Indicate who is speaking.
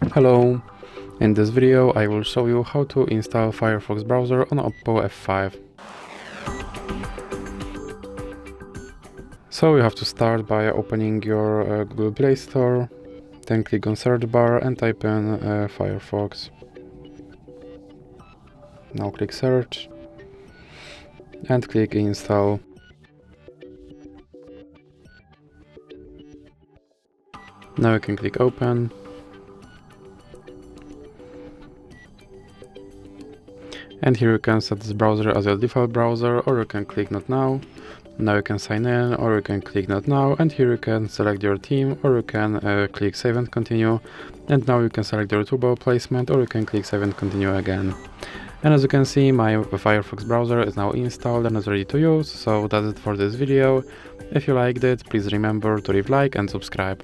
Speaker 1: Hello! In this video I will show you how to install Firefox browser on Oppo F5. So you have to start by opening your Google Play Store, then click on search bar and type in Firefox. Now click search and click install. Now you can click open. And here you can set this browser as your default browser, or you can click not now. Now you can sign in, or you can click not now, and here you can select your theme, or you can click save and continue. And now you can select your toolbar placement, or you can click save and continue again. And as you can see, my Firefox browser is now installed and is ready to use, so that's it for this video. If you liked it, please remember to leave a like and subscribe.